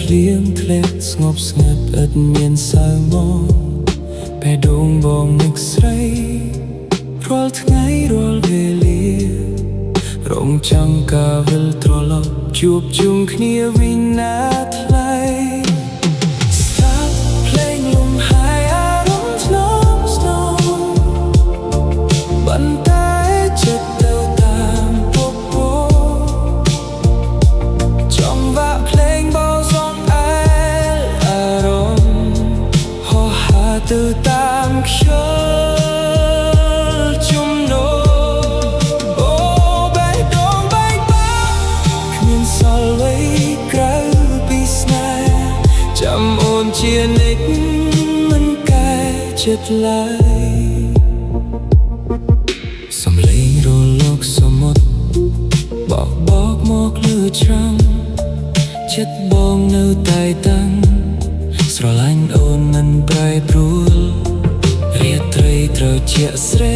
ភ្លៀងធ្លាក់ស្ងប់ស្ងាត់ឥតមានសៅមកបេះដូងបងនឹកស្រីរាល់ថ្ងៃរាល់វេលារងចាំការវិលត្រឡប់ជួបជុំគ្នាវិញណាថ្លៃស្ដាប់ភ្លេងលំហាយអារម្មណ៍ស្នងស្នងបន្តែចិត្តទៅតាមពពោចង់វាក់ភ្លេងបោសងអែលអារម្មណ៍ហោះហើរទៅតាមខ្យល់ជំនោអូបេះដូងបែកបាក់គ្មានសល់អ្វីក្រៅពីស្នេហ៍ចាំអូនជានិច្ចមិនកែចិត្តឡើយសំឡេងរលកសមុទ្របោកមកលើច្រាំងចិត្តបងនៅតែតាំងស្រឡាញ់អូនមិនប្រែប្រួលរាត្រីត្រជាក់ស្រេ